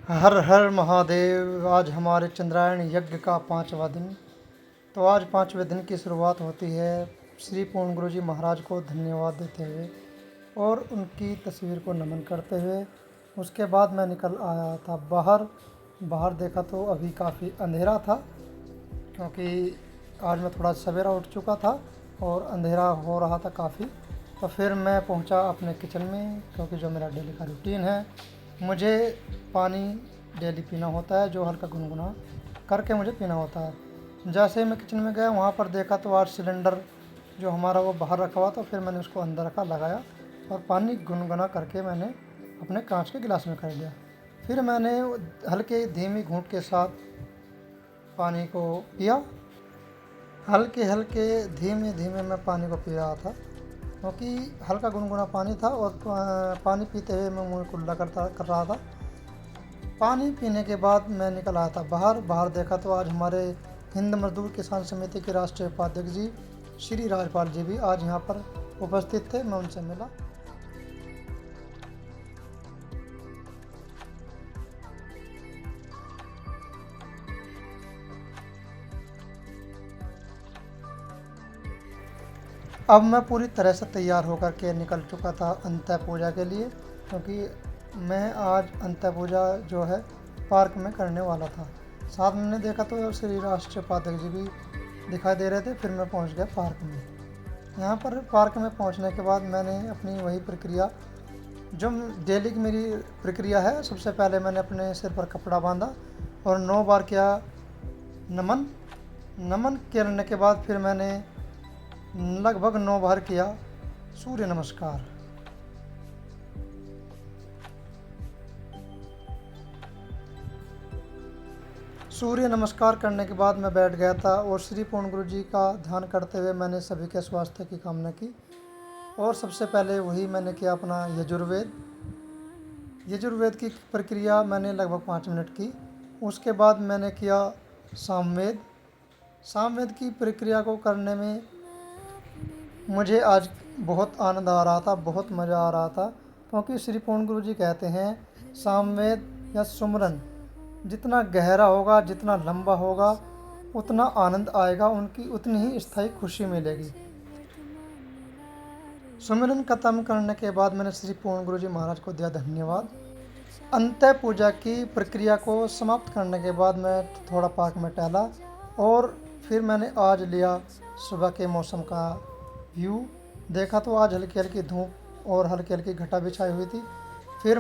हर हर महादेव। आज हमारे चंद्रायण यज्ञ का 5वां दिन। तो आज 5वें दिन की शुरुआत होती है श्री पूर्ण गुरु जी महाराज को धन्यवाद देते हुए और उनकी तस्वीर को नमन करते हुए। उसके बाद मैं निकल आया था बाहर देखा तो अभी काफ़ी अंधेरा था, क्योंकि आज मैं थोड़ा सवेरा उठ चुका था और अंधेरा हो रहा था काफ़ी। तो फिर मैं पहुंचा अपने किचन में, क्योंकि जो मेरा डेली का रूटीन है, मुझे पानी डेली पीना होता है, जो हल्का गुनगुना करके मुझे पीना होता है। जैसे ही मैं किचन में गया, वहाँ पर देखा तो आज सिलेंडर जो हमारा वो बाहर रखा हुआ था। फिर मैंने उसको अंदर रखा, लगाया और पानी गुनगुना करके मैंने अपने कांच के गिलास में कर लिया। फिर मैंने हल्के धीमी घूंट के साथ पानी को पिया। हल्के धीमे मैं पानी को पी रहा था, क्योंकि हल्का गुनगुना पानी था और पानी पीते हुए मैं मुँह कुल्ला कर रहा था। पानी पीने के बाद मैं निकल आया था बाहर देखा तो आज हमारे हिंद मजदूर किसान समिति के राष्ट्रीय उपाध्यक्ष जी श्री राजपाल जी भी आज यहाँ पर उपस्थित थे। मैं उनसे मिला। अब मैं पूरी तरह से तैयार होकर के निकल चुका था अंत्य पूजा के लिए, क्योंकि मैं आज अंत्य पूजा जो है पार्क में करने वाला था। साथ में मैंने देखा तो श्री राष्ट्रीय उपाध्यक्ष जी भी दिखाई दे रहे थे। फिर मैं पहुंच गया पार्क में। यहाँ पर पार्क में पहुंचने के बाद मैंने अपनी वही प्रक्रिया, जो डेली की मेरी प्रक्रिया है, सबसे पहले मैंने अपने सिर पर कपड़ा बांधा और 9 बार किया नमन करने के बाद फिर मैंने लगभग 9 बार किया सूर्य नमस्कार। सूर्य नमस्कार करने के बाद मैं बैठ गया था और श्री पूर्ण गुरु जी का ध्यान करते हुए मैंने सभी के स्वास्थ्य की कामना की। और सबसे पहले वही मैंने किया अपना यजुर्वेद की प्रक्रिया मैंने लगभग 5 मिनट की। उसके बाद मैंने किया सामवेद की प्रक्रिया को करने में मुझे आज बहुत आनंद आ रहा था, बहुत मज़ा आ रहा था, क्योंकि श्री पूर्ण गुरु जी कहते हैं सामवेद या सुमरन जितना गहरा होगा, जितना लंबा होगा, उतना आनंद आएगा, उनकी उतनी ही स्थायी खुशी मिलेगी। सुमिरन खत्म करने के बाद मैंने श्री पूर्ण गुरु जी महाराज को दिया धन्यवाद। अंत्य पूजा की प्रक्रिया को समाप्त करने के बाद मैं थोड़ा पार्क में टहला और फिर मैंने आज लिया सुबह के मौसम का व्यू। देखा तो आज हल्की हल्की धूप और हल्की हल्की घटा भी छाई हुई थी। फिर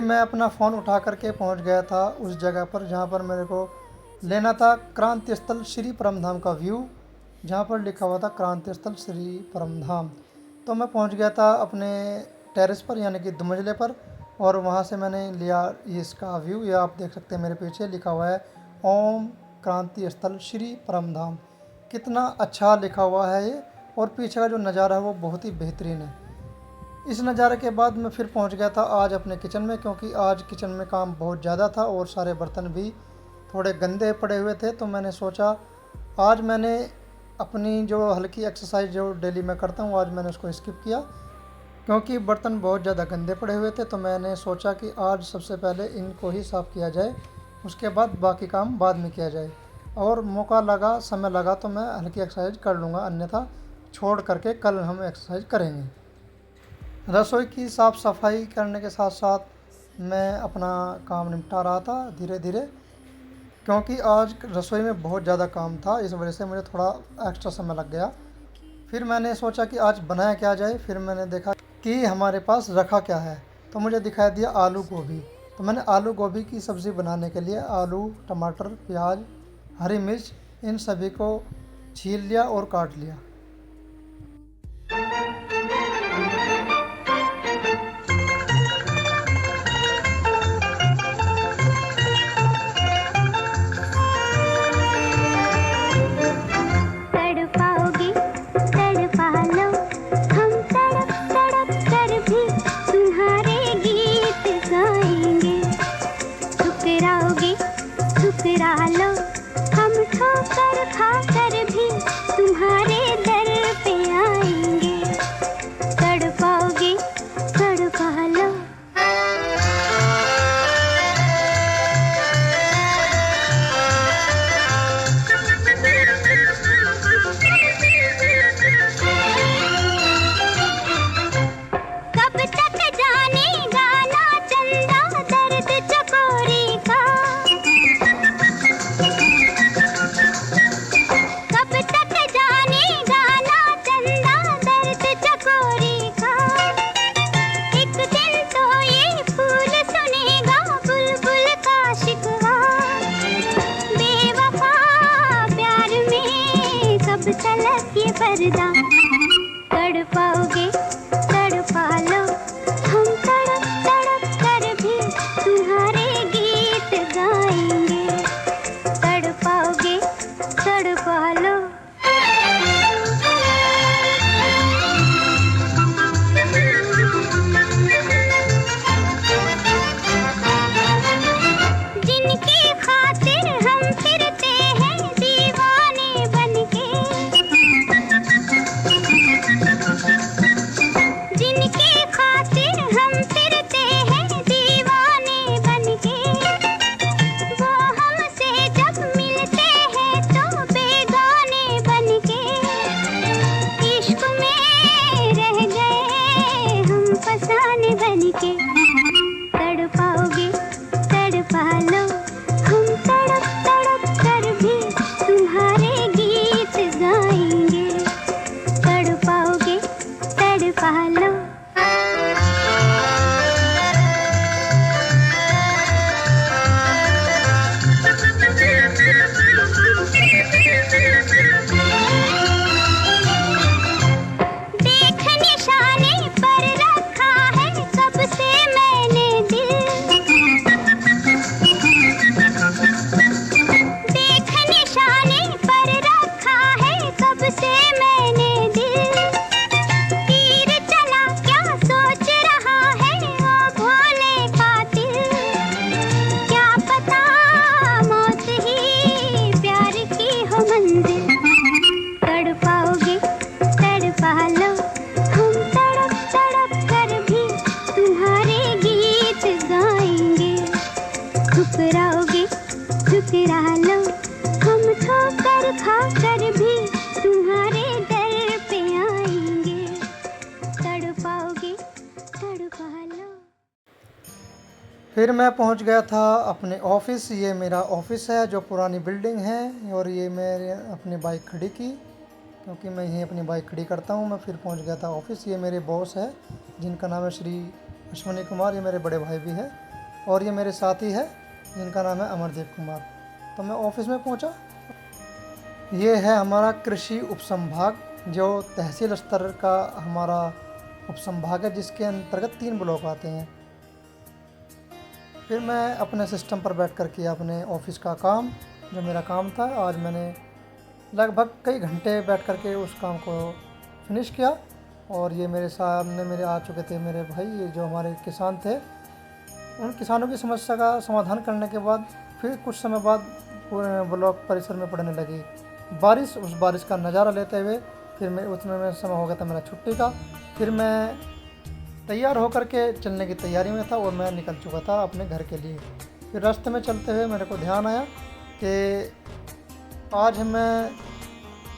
मैं अपना फ़ोन उठा करके पहुंच गया था उस जगह पर जहां पर मेरे को लेना था क्रांति स्थल श्री परमधाम का व्यू, जहां पर लिखा हुआ था क्रांति स्थल श्री परमधाम। तो मैं पहुंच गया था अपने टेरेस पर, यानी कि 2 मंजिले पर, और वहां से मैंने लिया इसका व्यू। ये आप देख सकते हैं मेरे पीछे लिखा हुआ है ओम क्रांति स्थल श्री परमधाम। कितना अच्छा लिखा हुआ है ये, और पीछे का जो नज़ारा है वो बहुत ही बेहतरीन है। इस नज़ारे के बाद मैं फिर पहुंच गया था आज अपने किचन में, क्योंकि आज किचन में काम बहुत ज़्यादा था और सारे बर्तन भी थोड़े गंदे पड़े हुए थे। तो मैंने सोचा आज मैंने अपनी जो हल्की एक्सरसाइज जो डेली मैं करता हूँ, आज मैंने उसको स्किप किया, क्योंकि बर्तन बहुत ज़्यादा गंदे पड़े हुए थे। तो मैंने सोचा कि आज सबसे पहले इनको ही साफ़ किया जाए, उसके बाद बाकी काम बाद में किया जाए। और समय लगा तो मैं हल्की एक्सरसाइज कर लूँगा, अन्यथा छोड़ करके कल हम एक्सरसाइज करेंगे। रसोई की साफ़ सफाई करने के साथ साथ मैं अपना काम निपटा रहा था धीरे धीरे, क्योंकि आज रसोई में बहुत ज़्यादा काम था, इस वजह से मुझे थोड़ा एक्स्ट्रा समय लग गया। फिर मैंने सोचा कि आज बनाया क्या जाए। फिर मैंने देखा कि हमारे पास रखा क्या है, तो मुझे दिखाई दिया आलू गोभी। तो मैंने आलू गोभी की सब्ज़ी बनाने के लिए आलू, टमाटर, प्याज, हरी मिर्च, इन सभी को छील लिया और काट लिया। ठुकरा लो हम ठोकर खाकर भी तुम्हारे बनके तड़पाओगे तड़पा लो, हम तड़प तड़प कर भी तुम्हारे गीत गाएंगे, तड़पाओगे तड़पा लो। देख निशाने पर रखा है कब से मैंने दिल, देख निशाने पर रखा है कब से मैंने दिल, तीर चला क्या सोच रहा है ओ भोले कातिल, क्या पता मौत ही प्यार की हो मंजिल, तड़पाओगे तड़पा लो, हम तड़प तड़प कर भी तुम्हारे गीत गाएंगे, ठुकराओगे ठुकरा लो, हम ठोकर खा कर भी तुम्हारे दर पे आएंगे, तड़पाओगे तड़पा लो। फिर मैं पहुंच गया था अपने ऑफिस। ये मेरा ऑफिस है जो पुरानी बिल्डिंग है, और ये मैंने अपनी बाइक खड़ी की क्योंकि मैं यहीं अपनी बाइक खड़ी करता हूँ। मैं फिर पहुंच गया था ऑफिस। ये मेरे बॉस है जिनका नाम है श्री अश्वनी कुमार, ये मेरे बड़े भाई भी है, और ये मेरे साथी है जिनका नाम है अमरदीप कुमार। तो मैं ऑफिस में पहुंचा। ये है हमारा कृषि उपसंभाग, जो तहसील स्तर का हमारा उपसंभाग है, जिसके अंतर्गत 3 ब्लॉक आते हैं। फिर मैं अपने सिस्टम पर बैठ कर किया अपने ऑफिस का काम, जो मेरा काम था। आज मैंने लगभग कई घंटे बैठ कर के उस काम को फिनिश किया, और ये मेरे सामने मेरे आ चुके थे मेरे भाई, ये जो हमारे किसान थे। उन किसानों की समस्या का समाधान करने के बाद फिर कुछ समय बाद पूरे ब्लॉक परिसर में पड़ने लगी बारिश। उस बारिश का नज़ारा लेते हुए फिर मैं उसमें में समय हो गया था मेरा छुट्टी का। फिर मैं तैयार होकर के चलने की तैयारी में था, और मैं निकल चुका था अपने घर के लिए। फिर रास्ते में चलते हुए मेरे को ध्यान आया कि आज मैं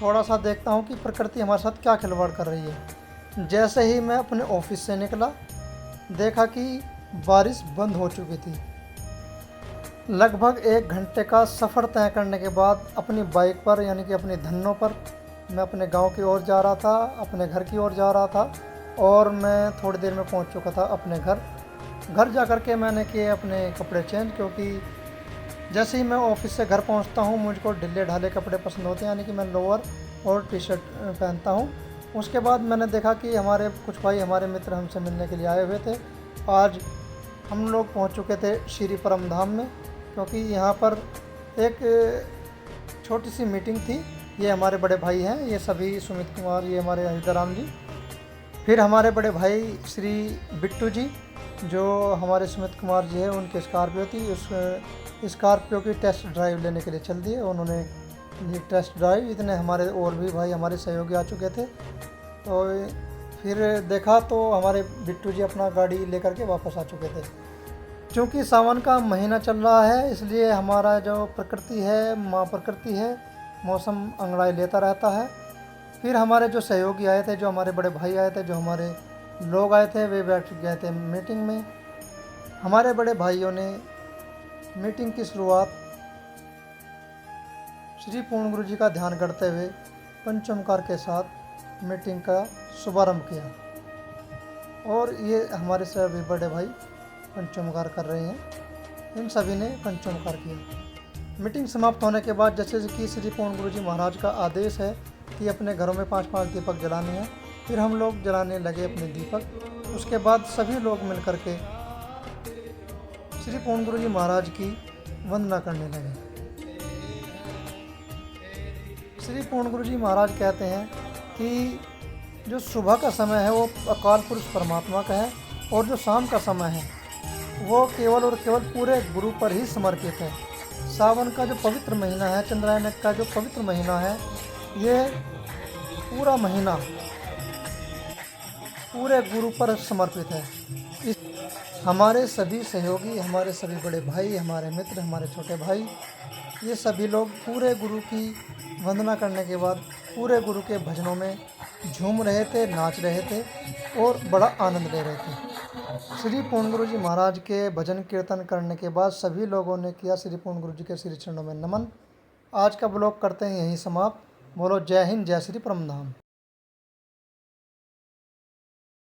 थोड़ा सा देखता हूँ कि प्रकृति हमारे साथ क्या खिलवाड़ कर रही है। जैसे ही मैं अपने ऑफिस से निकला, देखा कि बारिश बंद हो चुकी थी। लगभग 1 घंटे का सफ़र तय करने के बाद अपनी बाइक पर, यानी कि अपनी धन्नों पर, मैं अपने गांव की ओर जा रहा था, अपने घर की ओर जा रहा था। और मैं थोड़ी देर में पहुंच चुका था अपने घर जा कर के मैंने किए अपने कपड़े चेंज, क्योंकि जैसे ही मैं ऑफिस से घर पहुंचता हूं मुझको ढीले ढाले कपड़े पसंद होते हैं, यानी कि मैं लोअर और टी शर्ट पहनता हूं। उसके बाद मैंने देखा कि हमारे कुछ भाई, हमारे मित्र हमसे मिलने के लिए आए हुए थे। आज हम लोग पहुंच चुके थे श्री परम धाम में, क्योंकि यहाँ पर एक छोटी सी मीटिंग थी। ये हमारे बड़े भाई हैं, ये सभी सुमित कुमार, ये हमारे हरिदाराम जी। फिर हमारे बड़े भाई श्री बिट्टू जी, जो हमारे सुमित कुमार जी हैं, उनकी स्कॉर्पियो थी। उस स्कॉर्पियो की टेस्ट ड्राइव लेने के लिए चल दिए उन्होंने। ये टेस्ट ड्राइव इतने हमारे और भी भाई हमारे सहयोगी आ चुके थे। तो फिर देखा तो हमारे बिट्टू जी अपना गाड़ी लेकर के वापस आ चुके थे। क्योंकि सावन का महीना चल रहा है, इसलिए हमारा जो प्रकृति है, माँ प्रकृति है, मौसम अंगड़ाई लेता रहता है। फिर हमारे जो सहयोगी आए थे, जो हमारे बड़े भाई आए थे, जो हमारे लोग आए थे, वे बैठ गए थे मीटिंग में। हमारे बड़े भाइयों ने मीटिंग की शुरुआत श्री पूर्ण गुरु जी का ध्यान करते हुए पंचमकार के साथ मीटिंग का शुभारंभ किया। और ये हमारे सभी बड़े भाई पंचमकार कर रहे हैं, इन सभी ने पंचमकार किया। मीटिंग समाप्त होने के बाद जैसे कि श्री पूर्ण गुरु जी महाराज का आदेश है कि अपने घरों में 5-5 दीपक जलाने हैं, फिर हम लोग जलाने लगे अपने दीपक। उसके बाद सभी लोग मिलकर के श्री पूर्ण गुरु जी महाराज की वंदना करने लगे। श्री पूर्ण गुरु जी महाराज कहते हैं कि जो सुबह का समय है वो अकाल पुरुष परमात्मा का है, और जो शाम का समय है वो केवल और केवल पूरे गुरु पर ही समर्पित है। सावन का जो पवित्र महीना है, चंद्रायन का जो पवित्र महीना है, ये पूरा महीना पूरे गुरु पर समर्पित है। हमारे सभी सहयोगी, हमारे सभी बड़े भाई, हमारे मित्र, हमारे छोटे भाई, ये सभी लोग पूरे गुरु की वंदना करने के बाद पूरे गुरु के भजनों में झूम रहे थे, नाच रहे थे और बड़ा आनंद ले रहे थे। श्री पूर्ण गुरु जी महाराज के भजन कीर्तन करने के बाद सभी लोगों ने किया श्री पूर्ण गुरु जी के श्री चरणों में नमन। आज का ब्लॉग करते हैं यहीं समाप्त। बोलो जय हिंद, जय श्री परमधाम।